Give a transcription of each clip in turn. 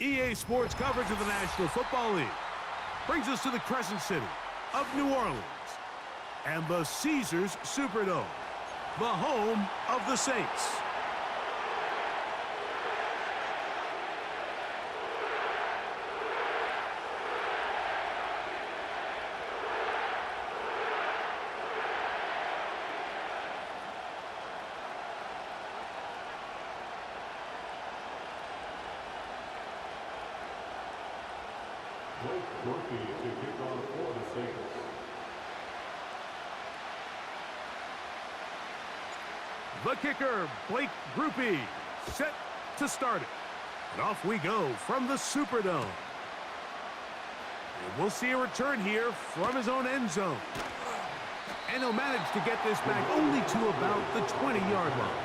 EA Sports coverage of the National Football League brings us to the Crescent City of New Orleans and the Caesars Superdome, the home of the Saints. The kicker, Blake Groupie, set to start it. And off we go from the Superdome. And we'll see a return here from his own end zone. And he'll manage to get this back only to about the 20-yard line.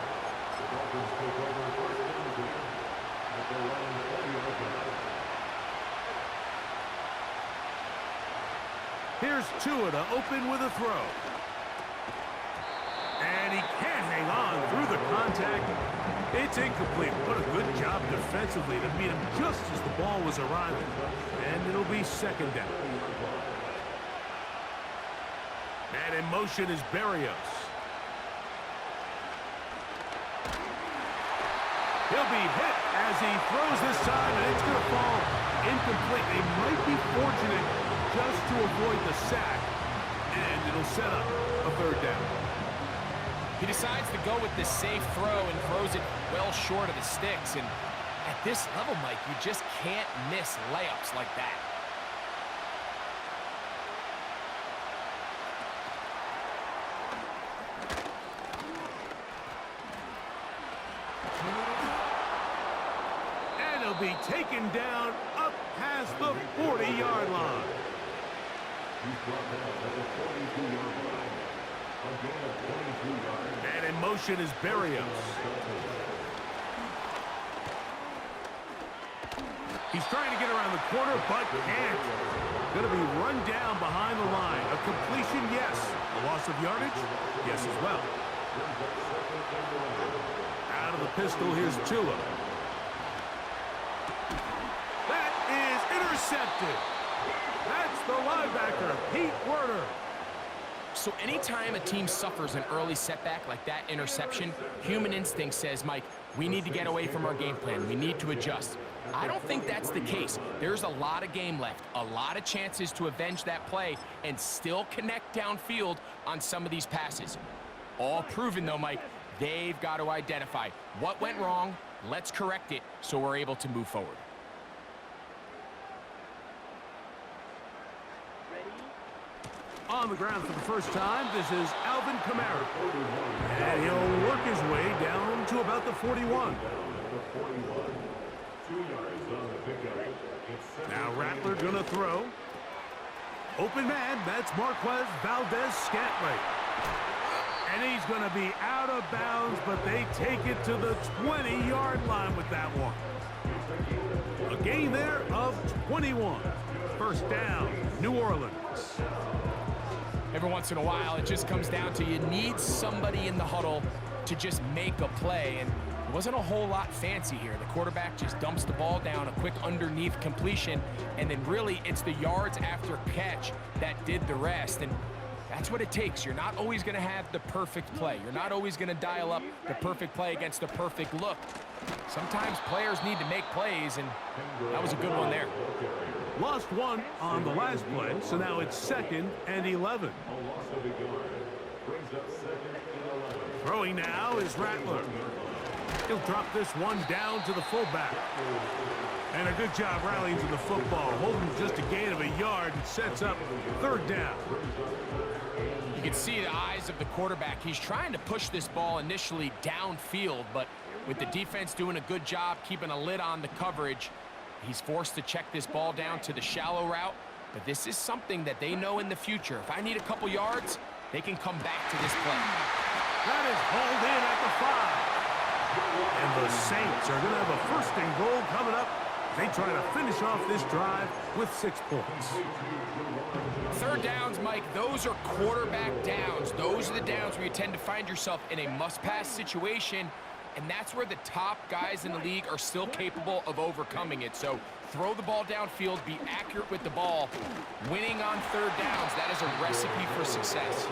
Here's Tua to open with a throw. And he can't hang on through the contact. It's incomplete. What a good job defensively to meet him just as the ball was arriving. And it'll be second down. And in motion is Berrios. He'll be hit as he throws this time, and it's going to fall incomplete. They might be fortunate just to avoid the sack, and it'll set up a third down. He decides to go with this safe throw and throws it well short of the sticks. And at this level, Mike, you just can't miss layups like that. And he'll be taken down up past the 40-yard line. And in motion is Berrios. He's trying to get around the corner, but can't. Going to be run down behind the line. A completion, yes. A loss of yardage, yes as well. Out of the pistol, here's Tua. That is intercepted. That's the linebacker, Pete Werner. So anytime a team suffers an early setback like that interception, human instinct says, Mike, we need to get away from our game plan. We need to adjust. I don't think that's the case. There's a lot of game left, a lot of chances to avenge that play and still connect downfield on some of these passes. All proven, though, Mike, they've got to identify what went wrong, let's correct it so we're able to move forward. On the ground for the first time, this is Alvin Kamara. And he'll work his way down to about the 41. Now Rattler gonna throw. Open man, that's Marquez Valdez-Scantling. And he's gonna be out of bounds, but they take it to the 20-yard line with that one. A gain there of 21. First down, New Orleans. Every once in a while, it just comes down to you need somebody in the huddle to just make a play, and it wasn't a whole lot fancy here. The quarterback just dumps the ball down, a quick underneath completion, and then really it's the yards after catch that did the rest, and that's what it takes. You're not always going to have the perfect play. You're not always going to dial up the perfect play against the perfect look. Sometimes players need to make plays, and that was a good one there. Lost one on the last play, so now it's 2nd and 11. Throwing now is Rattler. He'll drop this one down to the fullback. And a good job rallying to the football, holding just a gain of a yard and sets up third down. You can see the eyes of the quarterback. He's trying to push this ball initially downfield, but with the defense doing a good job keeping a lid on the coverage, he's forced to check this ball down to the shallow route, but this is something that they know in the future. If I need a couple yards, they can come back to this play. That is hauled in at the 5. And the Saints are going to have a 1st and goal coming up. They try to finish off this drive with 6 points. Third downs, Mike, those are quarterback downs. Those are the downs where you tend to find yourself in a must-pass situation, and that's where the top guys in the league are still capable of overcoming it. So throw the ball downfield, be accurate with the ball. Winning on third downs, that is a recipe for success.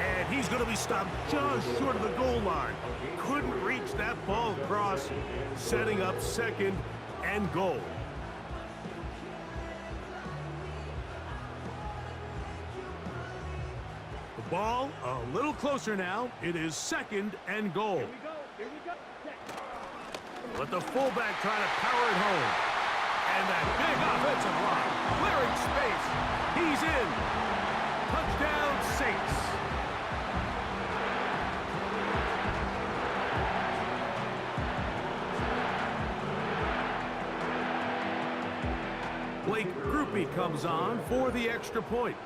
And he's going to be stopped just short of the goal line. Couldn't reach that ball across, setting up second and goal. The ball a little closer now. It is second and goal. But the fullback trying to power it home. And that big offensive line clearing space. He's in. Touchdown, Saints. Blake Groupie comes on for the extra point.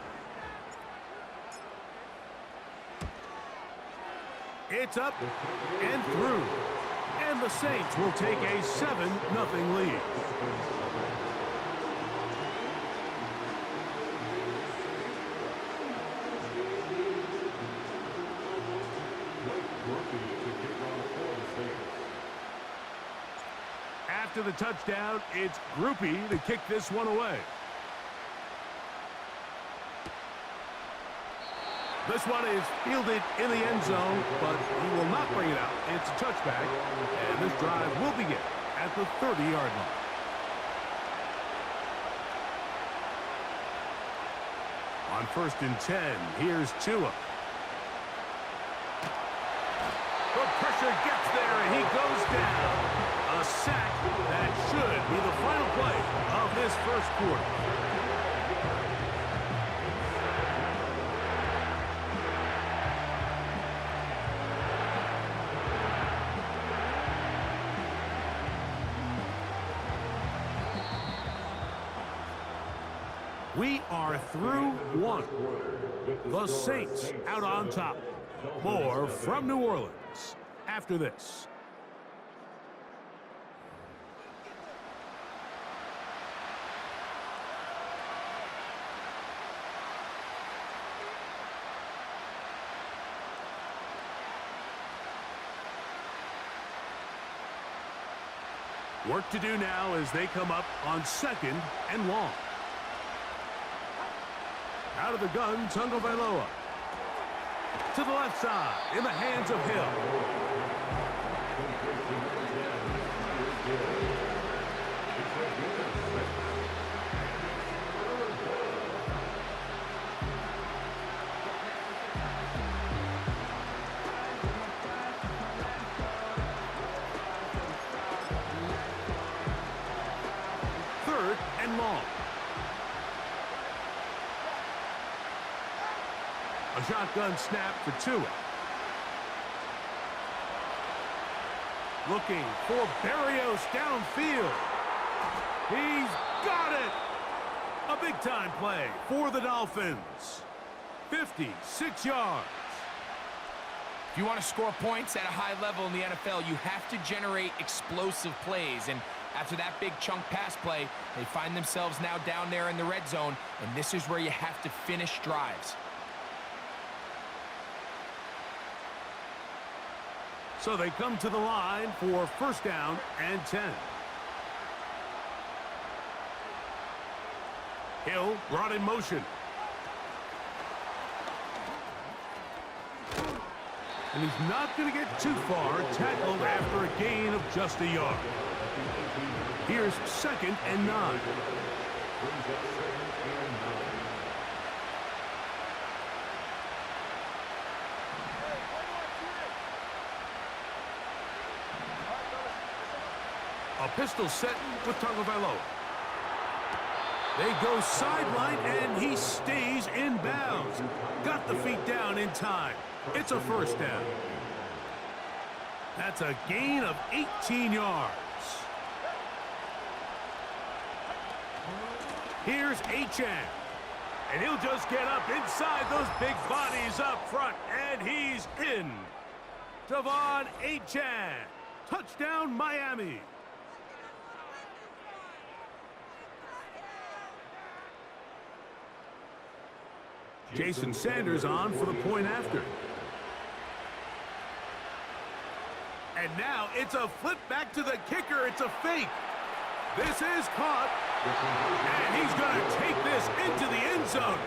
It's up and through. And the Saints will take a 7-0 lead. After the touchdown, it's Groupie to kick this one away. This one is fielded in the end zone, but he will not bring it out. It's a touchback, and this drive will begin at the 30-yard line. On 1st and 10, here's Tua. The pressure gets there, and he goes down. A sack that should be the final play of this first quarter. We are through one. The Saints out on top. More from New Orleans after this. Work to do now as they come up on 2nd and long. Out of the gun, Tagovailoa. To the left side, in the hands of Hill. Third and long. A shotgun snap for Tua. Looking for Berrios downfield. He's got it! A big-time play for the Dolphins. 56 yards. If you want to score points at a high level in the NFL, you have to generate explosive plays. And after that big chunk pass play, they find themselves now down there in the red zone, and this is where you have to finish drives. So they come to the line for 1st down and 10. Hill brought in motion. And he's not going to get too far, tackled after a gain of just a yard. Here's 2nd and 9. A pistol set with Tagovailoa. They go sideline, and he stays in bounds. Got the feet down in time. It's a 1st down. That's a gain of 18 yards. Here's Achane. And he'll just get up inside those big bodies up front, and he's in. Devon Achane. Touchdown, Miami. Jason Sanders on for the point after. And now it's a flip back to the kicker. It's a fake. This is caught. And he's going to take this into the end zone.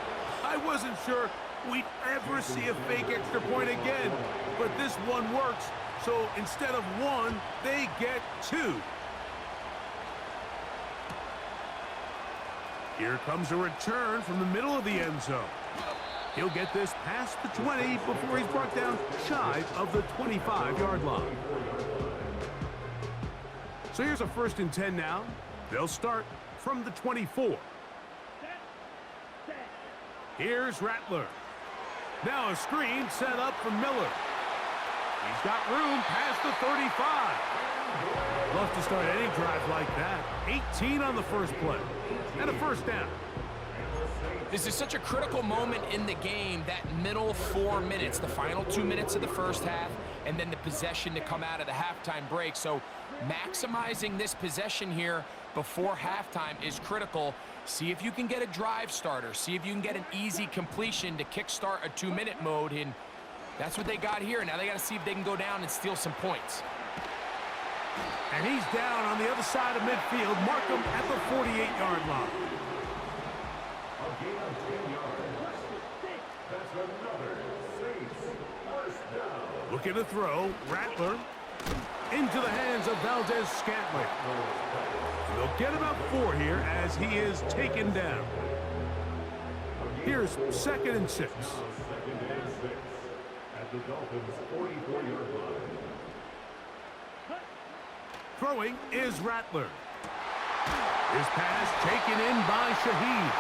I wasn't sure we'd ever see a fake extra point again, but this one works. So instead of one, they get two. Here comes a return from the middle of the end zone. He'll get this past the 20 before he's brought down shy of the 25-yard line. So here's a 1st and 10 now. They'll start from the 24. Here's Rattler. Now a screen set up for Miller. He's got room past the 35. Love to start any drive like that. 18 on the first play. And a 1st down. This is such a critical moment in the game, that middle 4 minutes, the final 2 minutes of the first half, and then the possession to come out of the halftime break. So maximizing this possession here before halftime is critical. See if you can get a drive starter. See if you can get an easy completion to kickstart a 2-minute mode. And that's what they got here. Now they got to see if they can go down and steal some points. And he's down on the other side of midfield. Mark him at the 48-yard line. Looking to throw. Rattler into the hands of Valdez-Scantling. They'll get about 4 here as he is taken down. Here's 2nd and 6. At the Dolphins' 44-yard line. Throwing is Rattler. His pass taken in by Shaheed.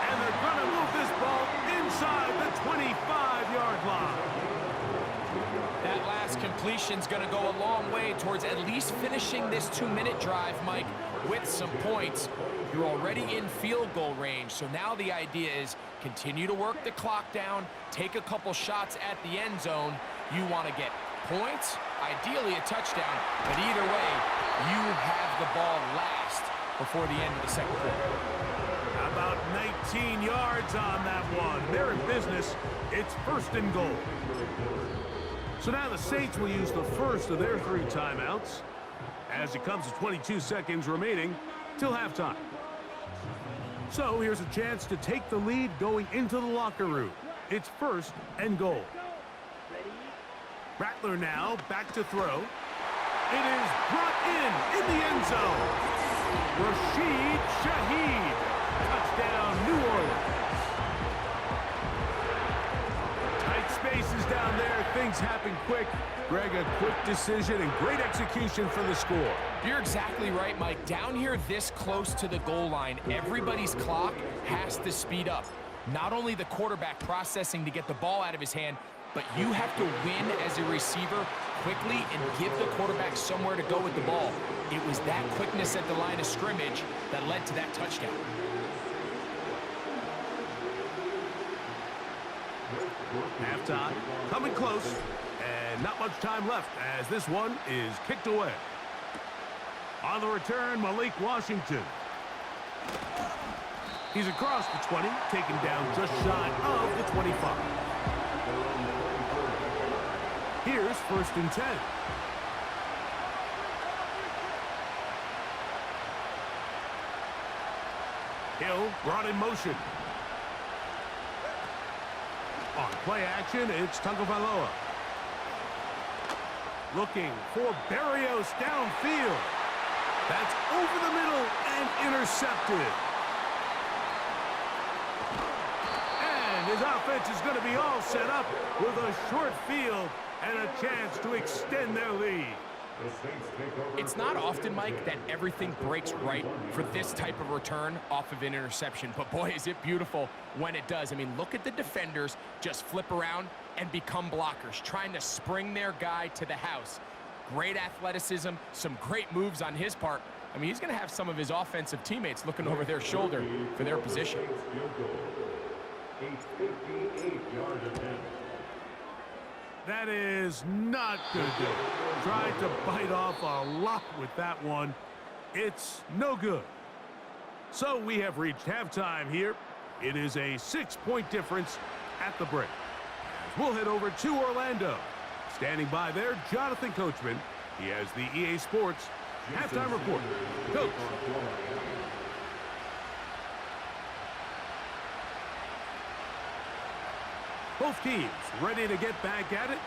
And they're going to move this ball inside the 25-yard line. That last completion's going to go a long way towards at least finishing this 2-minute drive, Mike, with some points. You're already in field goal range, so now the idea is continue to work the clock down, take a couple shots at the end zone. You want to get points, ideally a touchdown, but either way, you have the ball last before the end of the second quarter. About 19 yards on that one. They're in business. It's 1st and goal. So now the Saints will use the first of their 3 timeouts as it comes to 22 seconds remaining till halftime. So here's a chance to take the lead going into the locker room. It's 1st and goal. Rattler now back to throw. It is brought in the end zone. Rashid Shaheed. Touchdown, New Orleans. Tight spaces down there. Things happen quick. Greg, a quick decision and great execution for the score. You're exactly right, Mike. Down here this close to the goal line, everybody's clock has to speed up. Not only the quarterback processing to get the ball out of his hand, but you have to win as a receiver quickly and give the quarterback somewhere to go with the ball. It was that quickness at the line of scrimmage that led to that touchdown. Halftime coming close, and not much time left as this one is kicked away. On the return, Malik Washington. He's across the 20, taken down just shy of the 25. Here's 1st and 10. Hill brought in motion. On play action, it's Tagovailoa. Looking for Berrios downfield. That's over the middle and intercepted. And his offense is going to be all set up with a short field and a chance to extend their lead. It's not often, Mike, that everything breaks right for this type of return off of an interception. But boy, is it beautiful when it does. I mean, look at the defenders just flip around and become blockers, trying to spring their guy to the house. Great athleticism, some great moves on his part. I mean, he's going to have some of his offensive teammates looking over their shoulder for their position. That is not good. Tried to bite off a lot with that one. It's no good. So we have reached halftime here. It is a 6-point difference at the break. We'll head over to Orlando. Standing by there, Jonathan Coachman. He has the EA Sports halftime report. Coach. Both teams ready to get back at it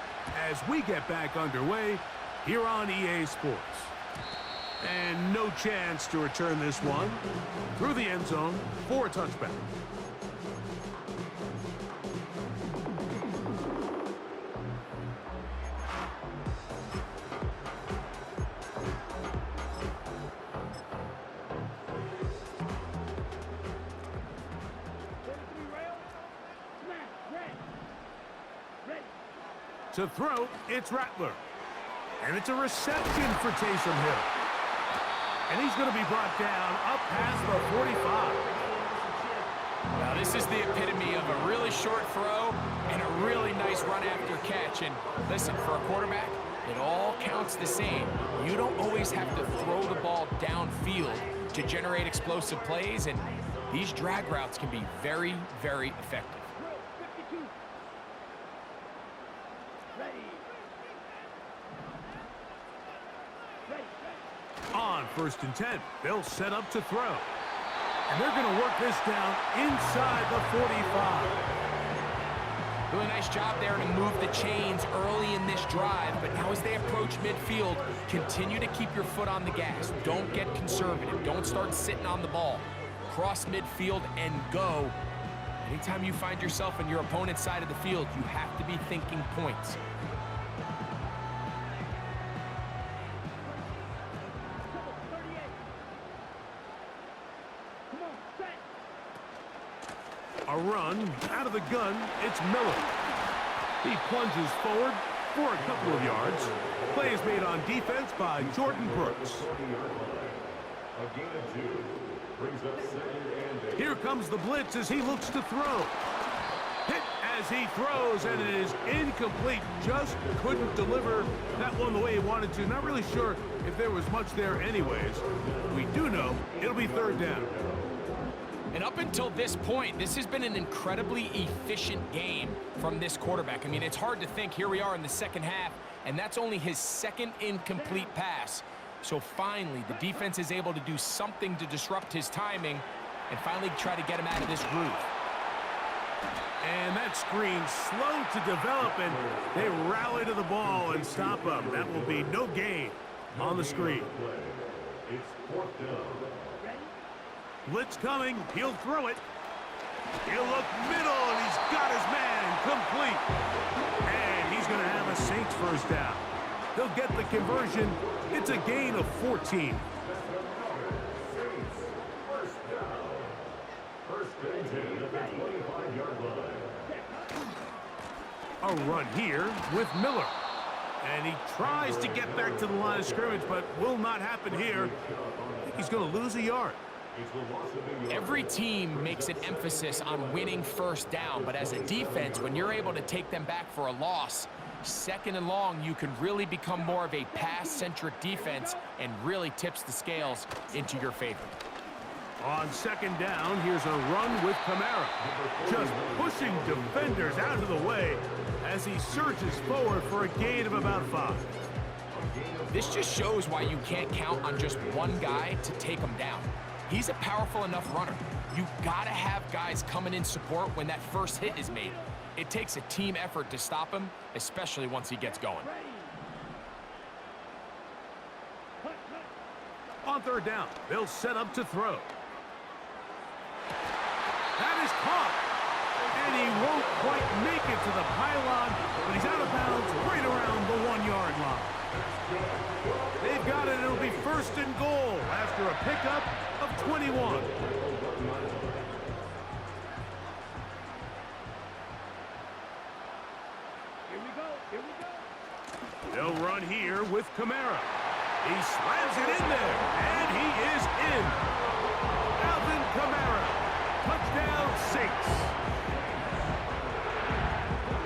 as we get back underway here on EA Sports. And no chance to return this one through the end zone for a touchback. To throw, it's Rattler. And it's a reception for Taysom Hill. And he's going to be brought down up past the 45. Now, this is the epitome of a really short throw and a really nice run after catch. And listen, for a quarterback, it all counts the same. You don't always have to throw the ball downfield to generate explosive plays, and these drag routes can be very, very effective. On 1st and 10, they'll set up to throw. And they're going to work this down inside the 45. Really nice job there to move the chains early in this drive, but now as they approach midfield, continue to keep your foot on the gas. Don't get conservative. Don't start sitting on the ball. Cross midfield and go. Anytime you find yourself on your opponent's side of the field, you have to be thinking points. A run out of the gun, it's Miller. He plunges forward for a couple of yards. Play is made on defense by Jordan Brooks. Here comes the blitz as he looks to throw. Hit as he throws, and it is incomplete. Just couldn't deliver that one the way he wanted to. Not really sure if there was much there anyways. We do know it'll be 3rd down. And up until this point, this has been an incredibly efficient game from this quarterback. I mean, it's hard to think. Here we are in the second half, and that's only his 2nd incomplete pass. So finally, the defense is able to do something to disrupt his timing and finally try to get him out of this groove. And that screen slow to develop, and they rally to the ball and stop him. That will be no gain on the screen. It's 4th down. Blitz coming. He'll throw it. He'll look middle, and he's got his man complete. And he's going to have a Saints 1st down. They'll get the conversion. It's a gain of 14. A run here with Miller. And he tries to get back to the line of scrimmage, but will not happen here. I think he's going to lose a yard. Every team makes an emphasis on winning 1st down, but as a defense, when you're able to take them back for a loss, 2nd and long, you can really become more of a pass-centric defense and really tips the scales into your favor. On 2nd down, here's a run with Kamara. Just pushing defenders out of the way as he surges forward for a gain of about 5. This just shows why you can't count on just one guy to take him down. He's a powerful enough runner. You gotta have guys coming in support when that first hit is made. It takes a team effort to stop him, especially once he gets going. On 3rd down, they'll set up to throw. That is caught. And he won't quite make it to the pylon, but he's out of bounds right around the 1-yard line. They've got it. It'll be 1st and goal after a pickup of 21. They'll run here with Kamara. He slams it in there, and he is in. Alvin Kamara, touchdown Saints.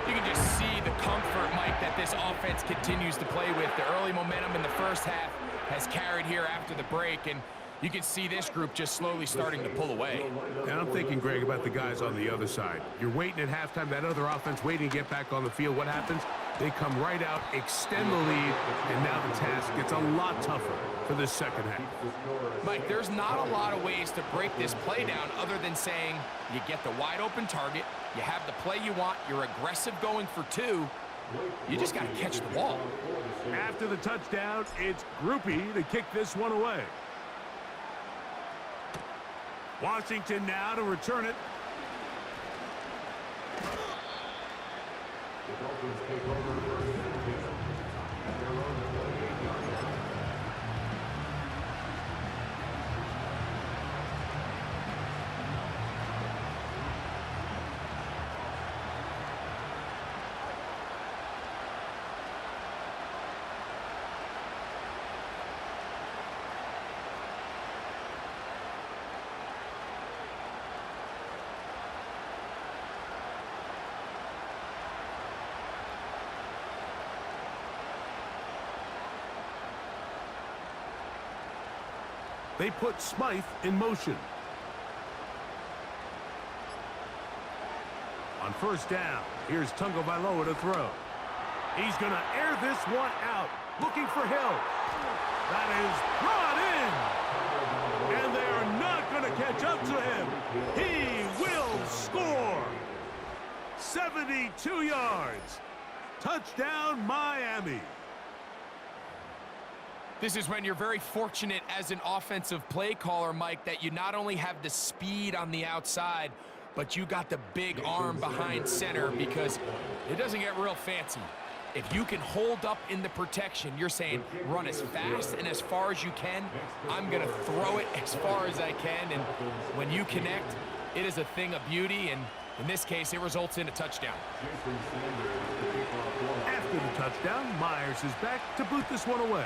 You can just see the comfort, Mike, that this offense continues to play with. The early momentum in the first half has carried here after the break, and you can see this group just slowly starting to pull away. And I'm thinking, Greg, about the guys on the other side. You're waiting at halftime, that other offense waiting to get back on the field. What happens? They come right out, extend the lead, and now the task gets a lot tougher for this second half. Mike, there's not a lot of ways to break this play down other than saying you get the wide open target, you have the play you want, you're aggressive going for two, you just got to catch the ball. After the touchdown, it's Groupie to kick this one away. Washington now to return it. The Dolphins take over first and 10. They're on the 28-yard line. They put Smythe in motion. On first down, here's Tungo Vailoa to throw. He's going to air this one out, looking for help. That is brought in. And they are not going to catch up to him. He will score. 72 yards. Touchdown, Miami. This is when you're very fortunate as an offensive play caller, Mike, that you not only have the speed on the outside, but you got the big arm behind center, because it doesn't get real fancy. If you can hold up in the protection, you're saying run as fast and as far as you can. I'm going to throw it as far as I can, and when you connect, it is a thing of beauty, and in this case, it results in a touchdown. After the touchdown, Myers is back to boot this one away.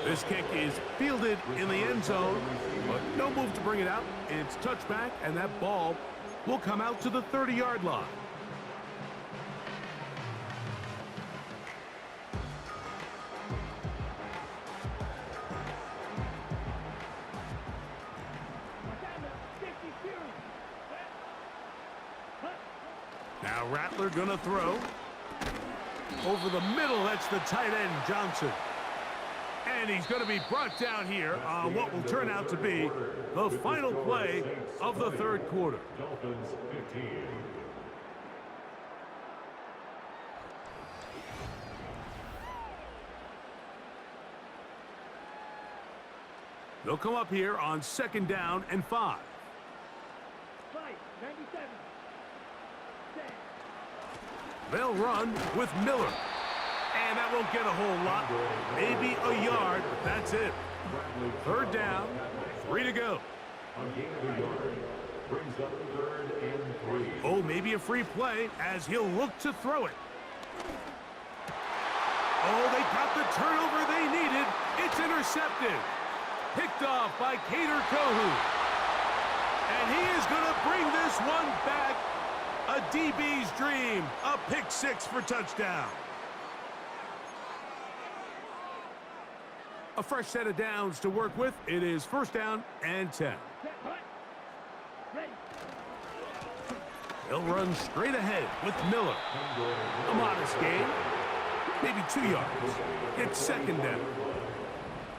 This kick is fielded in the end zone, but no move to bring it out. It's touchback, and that ball will come out to the 30-yard line. Now Rattler gonna throw. Over the middle, that's the tight end, Johnson. And he's going to be brought down here on what will turn out to be the final play of the third quarter. Dolphins 15. They'll come up here on second down and 5. They'll run with Miller. And that won't get a whole lot. Maybe a yard, but that's it. Third down, 3 to go. On gain of a yard, brings up 3rd and 3. Oh, maybe a free play as he'll look to throw it. Oh, they got the turnover they needed. It's intercepted. Picked off by Kader Kohu. And he is going to bring this one back. A DB's dream. A pick 6 for touchdown. A fresh set of downs to work with. It is first down and 10. They'll run straight ahead with Miller. A modest gain. Maybe 2 yards. It's second down.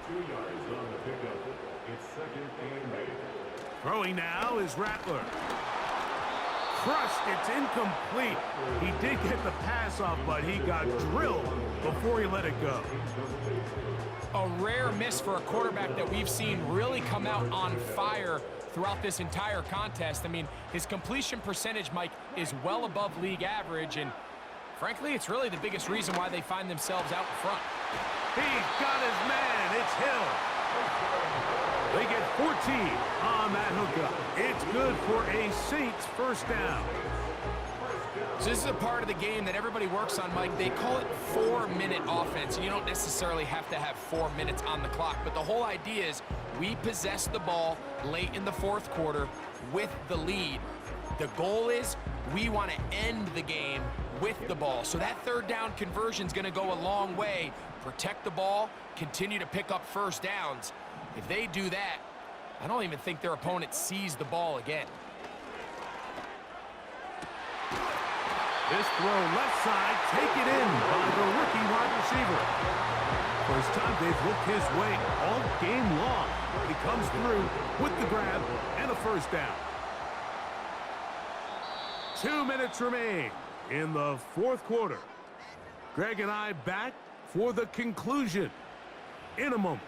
2 yards on the pickup. It's 2nd and 8. Throwing now is Rattler. Crushed. It's incomplete. He did get the pass off, but he got drilled before he let it go. A rare miss for a quarterback that we've seen really come out on fire throughout this entire contest. I mean, his completion percentage, Mike, is well above league average, and frankly, it's really the biggest reason why they find themselves out in front. He's got his man. It's Hill. They get 14 on that hookup. It's good for a Saints first down. So this is a part of the game that everybody works on, Mike. They call it 4-minute offense. You don't necessarily have to have 4 minutes on the clock, but the whole idea is we possess the ball late in the fourth quarter with the lead. The goal is we want to end the game with the ball. So that third down conversion is going to go a long way. Protect the ball, continue to pick up first downs. If they do that, I don't even think their opponent sees the ball again. This throw left side, taken in by the rookie wide receiver. First time they've looked his way all game long. He comes through with the grab and a first down. 2 minutes remain in the fourth quarter. Greg and I back for the conclusion in a moment.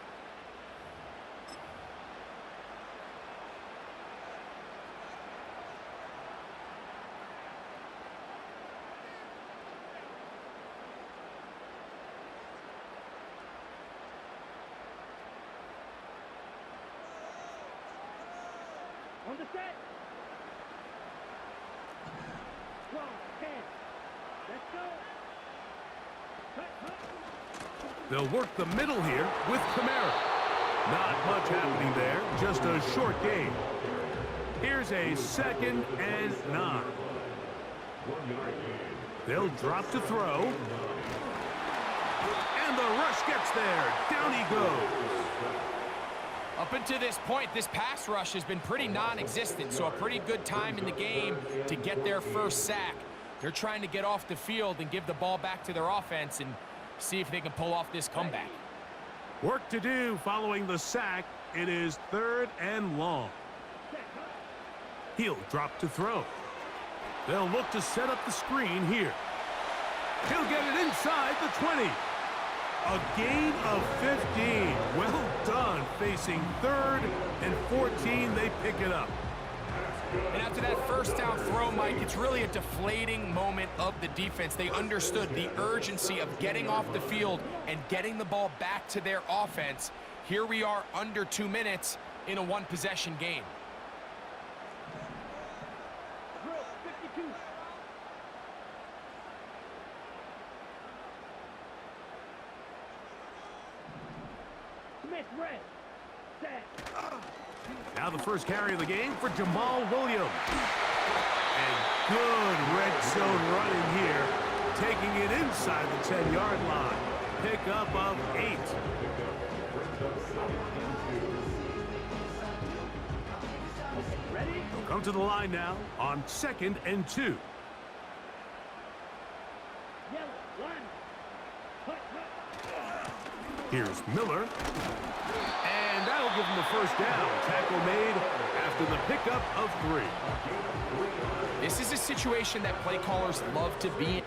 On the set. 12, 10. Let's go. Cut. They'll work the middle here with Kamara. Not much happening there, just a short gain. Here's a 2nd and 9. They'll drop to throw. And the rush gets there. Down he goes. Up until this point, this pass rush has been pretty non-existent, so a pretty good time in the game to get their first sack. They're trying to get off the field and give the ball back to their offense and see if they can pull off this comeback. Work to do following the sack. It is 3rd and long. He'll drop to throw. They'll look to set up the screen here. He'll get it inside the 20. A gain of 15. Well done. Facing 3rd and 14, they pick it up. And after that first down throw, Mike, it's really a deflating moment of the defense. They understood the urgency of getting off the field and getting the ball back to their offense. Here we are under 2 minutes in a one-possession game. Drill 52. Smith red. Set. Now the first carry of the game for Jamal Williams. And good red zone running here, taking it inside the 10-yard line. Pickup of 8. Ready? They'll come to the line now on 2nd and 2. Yellow. 1. Cut. Here's Miller. And that'll give him the first down. Tackle made after the pickup of 3. This is a situation that play callers love to be in.